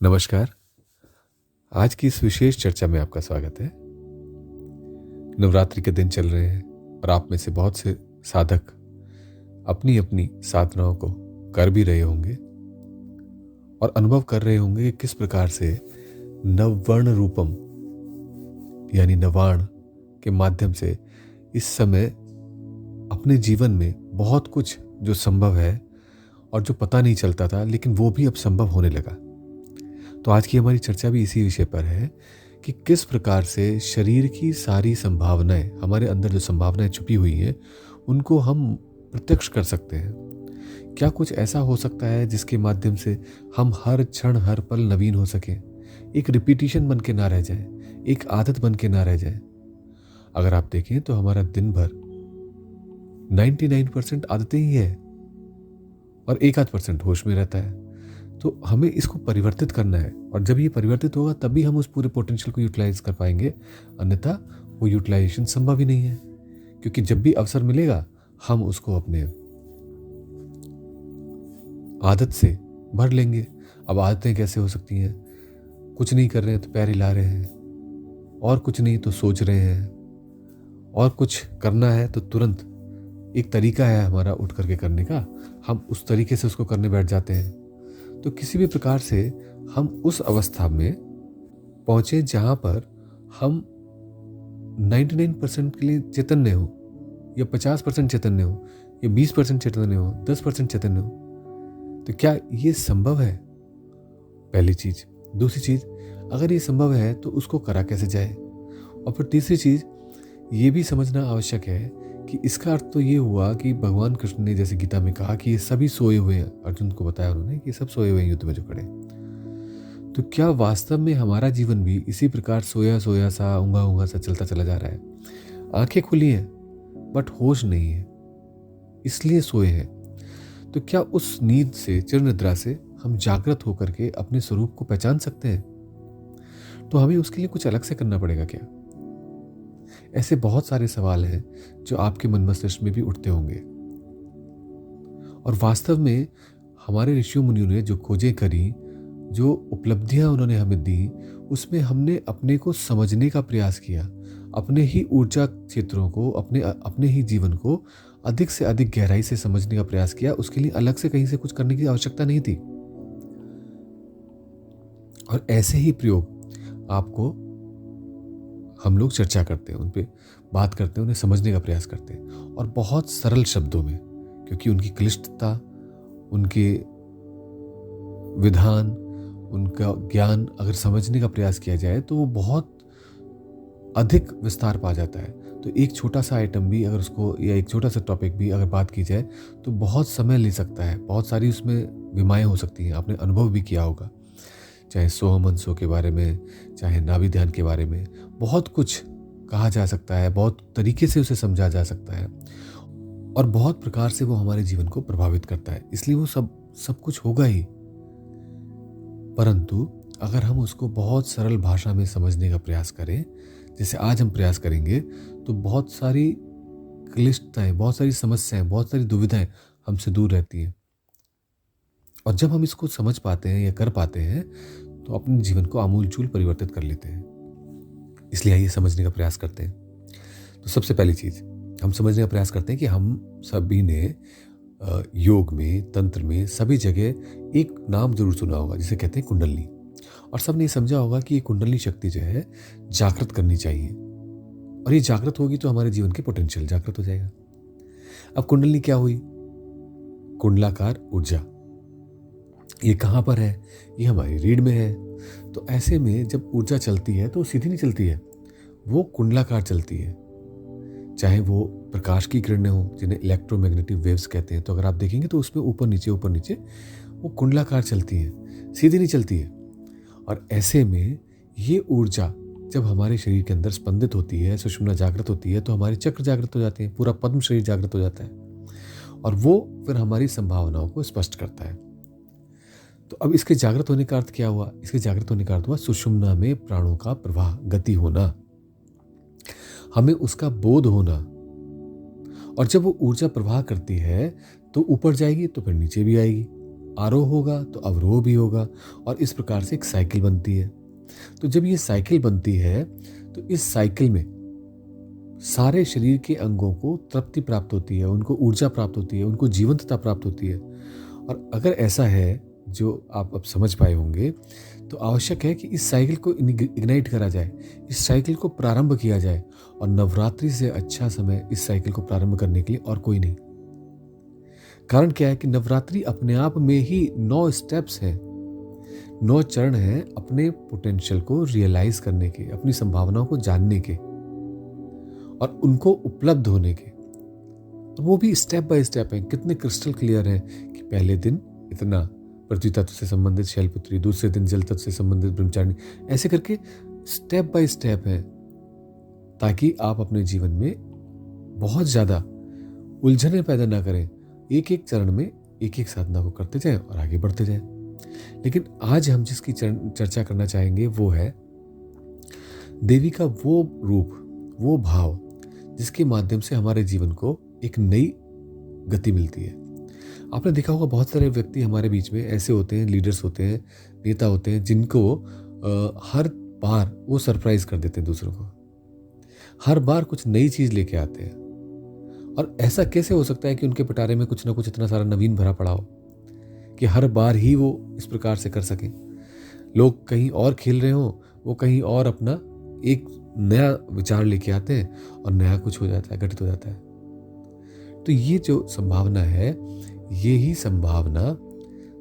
नमस्कार। आज की इस विशेष चर्चा में आपका स्वागत है। नवरात्रि के दिन चल रहे हैं और आप में से बहुत से साधक अपनी अपनी साधनाओं को कर भी रहे होंगे और अनुभव कर रहे होंगे कि किस प्रकार से नववर्ण रूपम यानी नवाण के माध्यम से इस समय अपने जीवन में बहुत कुछ जो संभव है और जो पता नहीं चलता था लेकिन वो भी अब संभव होने लगा। तो आज की हमारी चर्चा भी इसी विषय पर है कि किस प्रकार से शरीर की सारी संभावनाएं, हमारे अंदर जो संभावनाएं छुपी हुई हैं, उनको हम प्रत्यक्ष कर सकते हैं। क्या कुछ ऐसा हो सकता है जिसके माध्यम से हम हर क्षण हर पल नवीन हो सकें, एक रिपीटिशन बन के ना रह जाए, एक आदत बन के ना रह जाए। अगर आप देखें तो हमारा दिन भर 99% आदतें ही है और 1-8% होश में रहता है। तो हमें इसको परिवर्तित करना है और जब ये परिवर्तित होगा तभी हम उस पूरे पोटेंशियल को यूटिलाइज कर पाएंगे, अन्यथा वो यूटिलाइजेशन संभव ही नहीं है। क्योंकि जब भी अवसर मिलेगा हम उसको अपने आदत से भर लेंगे। अब आदतें कैसे हो सकती हैं? कुछ नहीं कर रहे हैं तो पैर हिला रहे हैं, और कुछ नहीं तो सोच रहे हैं, और कुछ करना है तो तुरंत एक तरीका है हमारा उठ करके करने का, हम उस तरीके से उसको करने बैठ जाते हैं। तो किसी भी प्रकार से हम उस अवस्था में पहुंचे जहां पर हम 99% के लिए चैतन्य हो, या 50% चैतन्य हो, या 20% चैतन्य हो, 10% चैतन्य हो। तो क्या ये संभव है? पहली चीज। दूसरी चीज, अगर ये संभव है तो उसको करा कैसे जाए? और फिर तीसरी चीज, ये भी समझना आवश्यक है कि इसका अर्थ तो ये हुआ कि भगवान कृष्ण ने जैसे गीता में कहा कि ये सभी सोए हुए हैं। अर्जुन को बताया उन्होंने कि सब सोए हुए हैं युद्ध में जो खड़े। तो क्या वास्तव में हमारा जीवन भी इसी प्रकार सोया सोया सा, ऊँघा ऊँघा सा चलता चला जा रहा है? आंखें खुली हैं बट होश नहीं है, इसलिए सोए हैं। तो क्या उस नींद से, चिर निद्रा से हम जागृत होकर के अपने स्वरूप को पहचान सकते हैं? तो हमें उसके लिए कुछ अलग से करना पड़ेगा क्या? ऐसे बहुत सारे सवाल हैं जो आपके मन मस्तिष्क में भी उठते होंगे। और वास्तव में हमारे ऋषियों मुनियों ने जो खोजें करी, जो उपलब्धियां उन्होंने हमें दी, उसमें हमने अपने को समझने का प्रयास किया, अपने ही ऊर्जा क्षेत्रों को, अपने ही जीवन को अधिक से अधिक गहराई से समझने का प्रयास किया। उसके लिए अलग से कहीं से कुछ करने की आवश्यकता नहीं थी। और ऐसे ही प्रयोग आपको हम लोग चर्चा करते हैं, उन पे बात करते हैं, उन्हें समझने का प्रयास करते हैं और बहुत सरल शब्दों में, क्योंकि उनकी क्लिष्टता, उनके विधान, उनका ज्ञान अगर समझने का प्रयास किया जाए तो वो बहुत अधिक विस्तार पा जाता है। तो एक छोटा सा आइटम भी अगर उसको, या एक छोटा सा टॉपिक भी अगर बात की जाए तो बहुत समय ले सकता है, बहुत सारी उसमें विमाएं हो सकती हैं। आपने अनुभव भी किया होगा, चाहे सोहमनसो के बारे में, चाहे नाभि ध्यान के बारे में, बहुत कुछ कहा जा सकता है, बहुत तरीके से उसे समझा जा सकता है और बहुत प्रकार से वो हमारे जीवन को प्रभावित करता है। इसलिए वो सब कुछ होगा ही, परंतु अगर हम उसको बहुत सरल भाषा में समझने का प्रयास करें, जैसे आज हम प्रयास करेंगे, तो बहुत सारी क्लिष्टताएं, बहुत सारी समस्याएं, बहुत सारी दुविधाएं हमसे दूर रहती हैं। और जब हम इसको समझ पाते हैं या कर पाते हैं तो अपने जीवन को आमूलचूल परिवर्तित कर लेते हैं। इसलिए आइए समझने का प्रयास करते हैं। तो सबसे पहली चीज हम समझने का प्रयास करते हैं कि हम सभी ने योग में, तंत्र में, सभी जगह एक नाम जरूर सुना होगा जिसे कहते हैं कुंडलनी। और सबने ये समझा होगा कि ये कुंडलनी शक्ति जो है जागृत करनी चाहिए, और ये जागृत होगी तो हमारे जीवन के पोटेंशियल जागृत हो जाएगा। अब कुंडलनी क्या हुई? कुंडलाकार ऊर्जा। ये कहाँ पर है? ये हमारी रीढ़ में है। तो ऐसे में जब ऊर्जा चलती है तो सीधी नहीं चलती है, वो कुंडलाकार चलती है। चाहे वो प्रकाश की किरणें हो, जिन्हें इलेक्ट्रोमैग्नेटिक वेव्स कहते हैं, तो अगर आप देखेंगे तो उसमें ऊपर नीचे वो कुंडलाकार चलती है, सीधी नहीं चलती है। और ऐसे में ये ऊर्जा जब हमारे शरीर के अंदर स्पंदित होती है, सुषुम्ना जागृत होती है, तो हमारे चक्र जागृत हो जाते हैं, पूरा पद्म शरीर जागृत हो जाता है और वो फिर हमारी संभावनाओं को स्पष्ट करता है। तो अब इसके जागृत होने का अर्थ क्या हुआ? इसके जागृत होने का अर्थ हुआ सुषुम्ना में प्राणों का प्रवाह, गति होना, हमें उसका बोध होना। और जब वो ऊर्जा प्रवाह करती है तो ऊपर जाएगी तो फिर नीचे भी आएगी, आरोह होगा तो अवरोह भी होगा, और इस प्रकार से एक साइकिल बनती है। तो जब ये साइकिल बनती है तो इस साइकिल में सारे शरीर के अंगों को तृप्ति प्राप्त होती है, उनको ऊर्जा प्राप्त होती है, उनको जीवंतता प्राप्त होती है। और अगर ऐसा है जो आप अब समझ पाए होंगे, तो आवश्यक है कि इस साइकिल को इग्नाइट करा जाए, इस साइकिल को प्रारंभ किया जाए। और नवरात्रि से अच्छा समय इस साइकिल को प्रारंभ करने के लिए और कोई नहीं। कारण क्या है कि नवरात्रि अपने आप में ही 9 स्टेप्स हैं, 9 चरण हैं अपने पोटेंशियल को रियलाइज करने के, अपनी संभावनाओं को जानने के और उनको उपलब्ध होने के। और वो भी स्टेप बाय स्टेप हैं, कितने क्रिस्टल क्लियर हैं कि पहले दिन इतना पृथ्वी तत्व से संबंधित शैलपुत्री, दूसरे दिन जल तत्व से संबंधित ब्रह्मचारिणी, ऐसे करके स्टेप बाय स्टेप है, ताकि आप अपने जीवन में बहुत ज्यादा उलझने पैदा ना करें। एक एक चरण में एक एक साधना को करते जाएं और आगे बढ़ते जाएं। लेकिन आज हम जिसकी चर्चा करना चाहेंगे वो है देवी का वो रूप, वो भाव जिसके माध्यम से हमारे जीवन को एक नई गति मिलती है। आपने देखा होगा बहुत सारे व्यक्ति हमारे बीच में ऐसे होते हैं, लीडर्स होते हैं, नेता होते हैं, जिनको हर बार वो सरप्राइज कर देते हैं दूसरों को, हर बार कुछ नई चीज लेके आते हैं। और ऐसा कैसे हो सकता है कि उनके पिटारे में कुछ ना कुछ इतना सारा नवीन भरा पड़ा हो कि हर बार ही वो इस प्रकार से कर सकें। लोग कहीं और खेल रहे हो, वो कहीं और अपना एक नया विचार लेके आते हैं और नया कुछ हो जाता है, घटित हो जाता है। तो ये जो संभावना है, ये ही संभावना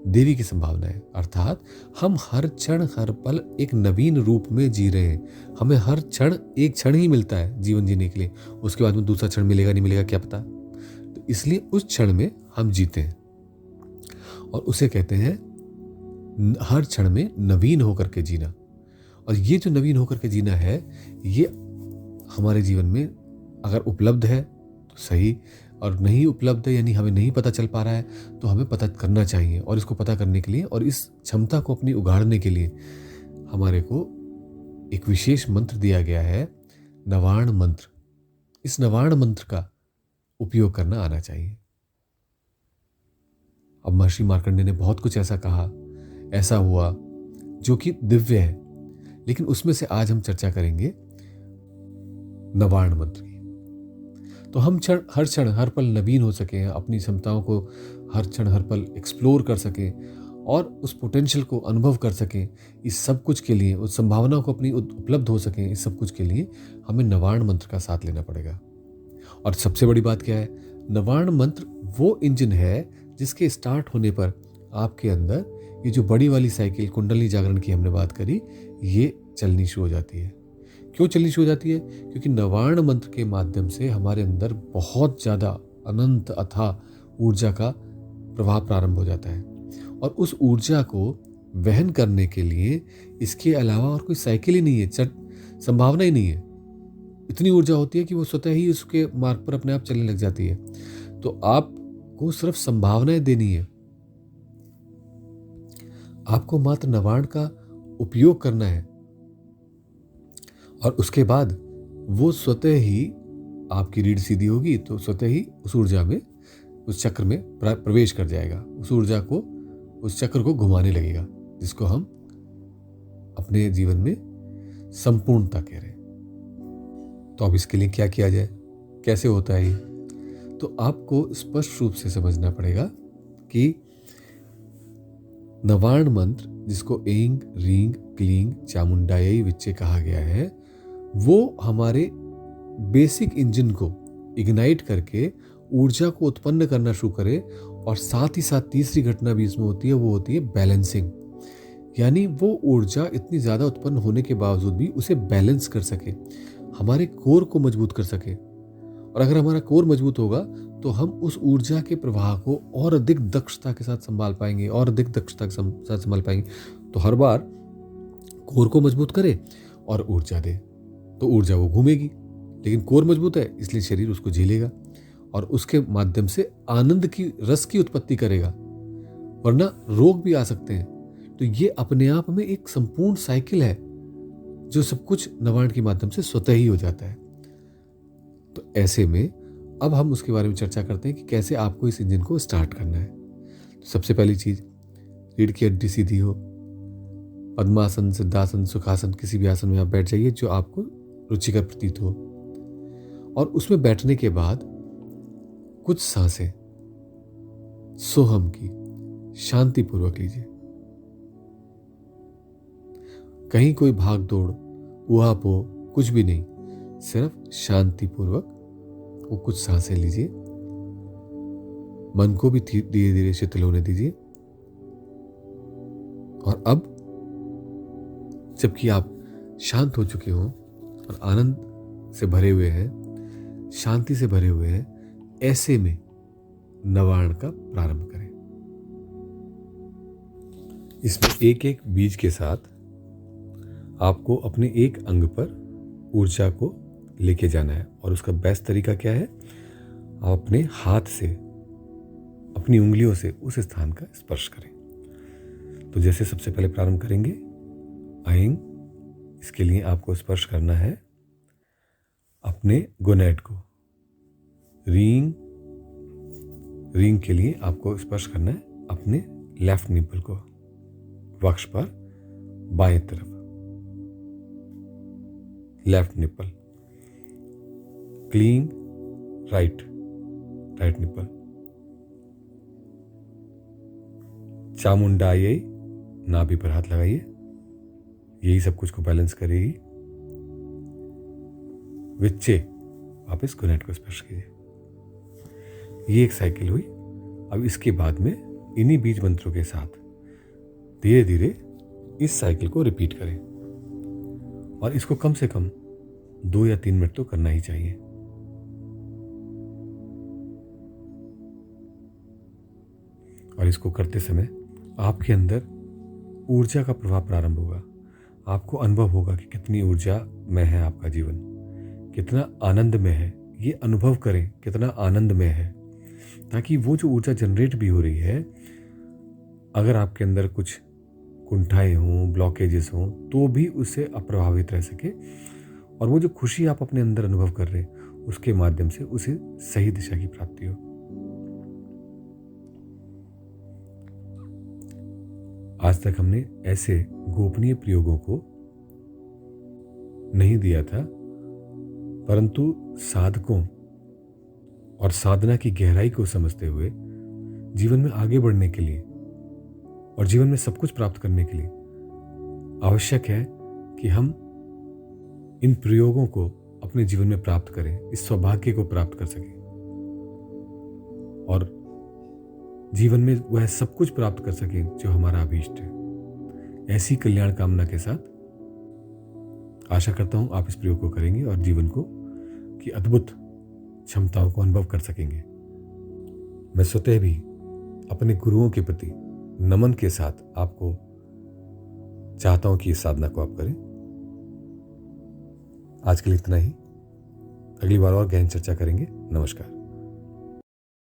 देवी की संभावना है। अर्थात हम हर क्षण हर पल एक नवीन रूप में जी रहे हैं। हमें हर क्षण एक क्षण ही मिलता है जीवन जीने के लिए, उसके बाद में दूसरा क्षण मिलेगा नहीं मिलेगा क्या पता। तो इसलिए उस क्षण में हम जीते हैं और उसे कहते हैं हर क्षण में नवीन होकर के जीना। और ये जो नवीन होकर के जीना है, ये हमारे जीवन में अगर उपलब्ध है तो सही, और नहीं उपलब्ध है यानी हमें नहीं पता चल पा रहा है तो हमें पता करना चाहिए। और इसको पता करने के लिए और इस क्षमता को अपनी उगाड़ने के लिए हमारे को एक विशेष मंत्र दिया गया है, नवाण मंत्र। इस नवाण मंत्र का उपयोग करना आना चाहिए। अब महर्षि मार्कंडेय ने बहुत कुछ ऐसा कहा, ऐसा हुआ जो कि दिव्य है, लेकिन उसमें से आज हम चर्चा करेंगे नवाण मंत्र की। तो हम हर क्षण हर पल नवीन हो सकें, अपनी क्षमताओं को हर क्षण हर पल एक्सप्लोर कर सकें और उस पोटेंशियल को अनुभव कर सकें। इस सब कुछ के लिए, उस संभावनाओं को अपनी उपलब्ध हो सकें, इस सब कुछ के लिए हमें नवाण मंत्र का साथ लेना पड़ेगा। और सबसे बड़ी बात क्या है, नवाण मंत्र वो इंजन है जिसके स्टार्ट होने पर आपके अंदर ये जो बड़ी वाली साइकिल कुंडली जागरण की हमने बात करी, ये चलनी शुरू हो जाती है। क्यों चलनी शुरू हो जाती है? क्योंकि नवाण मंत्र के माध्यम से हमारे अंदर बहुत ज़्यादा अनंत अथाह ऊर्जा का प्रवाह प्रारंभ हो जाता है। और उस ऊर्जा को वहन करने के लिए इसके अलावा और कोई साइकिल ही नहीं है, संभावना ही नहीं है। इतनी ऊर्जा होती है कि वो स्वतः ही उसके मार्ग पर अपने आप चलने लग जाती है। तो आपको सिर्फ संभावनाएं देनी है, आपको मात्र नवाण का उपयोग करना है और उसके बाद वो स्वतः ही आपकी रीढ़ सीधी होगी तो स्वतः ही उस ऊर्जा में, उस चक्र में प्रवेश कर जाएगा। उस ऊर्जा को, उस चक्र को घुमाने लगेगा, जिसको हम अपने जीवन में संपूर्णता कह रहे हैं। तो अब इसके लिए क्या किया जाए, कैसे होता है ये? तो आपको स्पष्ट रूप से समझना पड़ेगा कि नवाण मंत्र, जिसको एंग रींग क्लींग चामुंडाई विच्चे कहा गया है, वो हमारे बेसिक इंजन को इग्नाइट करके ऊर्जा को उत्पन्न करना शुरू करे। और साथ ही साथ तीसरी घटना भी इसमें होती है, वो होती है बैलेंसिंग। यानी वो ऊर्जा इतनी ज़्यादा उत्पन्न होने के बावजूद भी उसे बैलेंस कर सके, हमारे कोर को मजबूत कर सके। और अगर हमारा कोर मजबूत होगा तो हम उस ऊर्जा के प्रवाह को और अधिक दक्षता के साथ संभाल पाएंगे, और अधिक दक्षता के साथ संभाल पाएंगे। तो हर बार कोर को मजबूत करे और ऊर्जा दे, तो ऊर्जा वो घूमेगी, लेकिन कोर मजबूत है इसलिए शरीर उसको झेलेगा और उसके माध्यम से आनंद की, रस की उत्पत्ति करेगा, वरना रोग भी आ सकते हैं। तो ये अपने आप में एक संपूर्ण साइकिल है जो सब कुछ नवाण के माध्यम से स्वतः ही हो जाता है। तो ऐसे में अब हम उसके बारे में चर्चा करते हैं कि कैसे आपको इस इंजन को स्टार्ट करना है। तो सबसे पहली चीज, रीढ़ की हड्डी सीधी हो। पद्मासन, सिद्धासन, सुखासन, किसी भी आसन में आप बैठ जाइए जो आपको रुचिकर प्रतीत हो। और उसमें बैठने के बाद कुछ सांसें सोहम की शांतिपूर्वक लीजिए। कहीं कोई भाग दौड़, ऊहापोह कुछ भी नहीं, सिर्फ शांतिपूर्वक वो कुछ सांसें लीजिए। मन को भी धीरे धीरे शिथिल होने दीजिए। और अब जबकि आप शांत हो चुके हो और आनंद से भरे हुए हैं, शांति से भरे हुए हैं, ऐसे में नवार्ण का प्रारंभ करें। इसमें एक एक बीज के साथ आपको अपने एक अंग पर ऊर्जा को लेके जाना है। और उसका बेस्ट तरीका क्या है? आप अपने हाथ से, अपनी उंगलियों से उस स्थान का स्पर्श करें। तो जैसे सबसे पहले प्रारंभ करेंगे आइंग, इसके लिए आपको स्पर्श करना है अपने गोनेड को। रींग, रींग के लिए आपको स्पर्श करना है अपने लेफ्ट निपल को, वक्ष पर बाएं तरफ, लेफ्ट निपल। क्लींग, राइट निपल। चामुंडायै, नाभि पर हाथ लगाइए, यही सब कुछ को बैलेंस करेगी। विच्चे, वापस गोनेड को स्पर्श कीजिए। ये एक साइकिल हुई। अब इसके बाद में इन्हीं बीज मंत्रों के साथ धीरे धीरे इस साइकिल को रिपीट करें। और इसको कम से कम 2 या 3 मिनट तो करना ही चाहिए। और इसको करते समय आपके अंदर ऊर्जा का प्रभाव प्रारंभ होगा। आपको अनुभव होगा कि कितनी ऊर्जा में है आपका जीवन, कितना आनंद में है। ये अनुभव करें कितना आनंद में है, ताकि वो जो ऊर्जा जनरेट भी हो रही है, अगर आपके अंदर कुछ कुंठाएं हों, ब्लॉकेजेस हों, तो भी उससे अप्रभावित रह सके। और वो जो खुशी आप अपने अंदर अनुभव कर रहे हैं, उसके माध्यम से उसे सही दिशा की प्राप्ति हो। आज तक हमने ऐसे गोपनीय प्रयोगों को नहीं दिया था, परंतु साधकों और साधना की गहराई को समझते हुए जीवन में आगे बढ़ने के लिए और जीवन में सब कुछ प्राप्त करने के लिए आवश्यक है कि हम इन प्रयोगों को अपने जीवन में प्राप्त करें, इस सौभाग्य को प्राप्त कर सकें और जीवन में वह सब कुछ प्राप्त कर सकें जो हमारा अभीष्ट है। ऐसी कल्याण कामना के साथ आशा करता हूं आप इस प्रयोग को करेंगे और जीवन को की अद्भुत क्षमताओं को अनुभव कर सकेंगे। मैं स्वतः भी अपने गुरुओं के प्रति नमन के साथ आपको चाहता हूं कि इस साधना को आप करें। आज के लिए इतना ही। अगली बार और गहन चर्चा करेंगे। नमस्कार।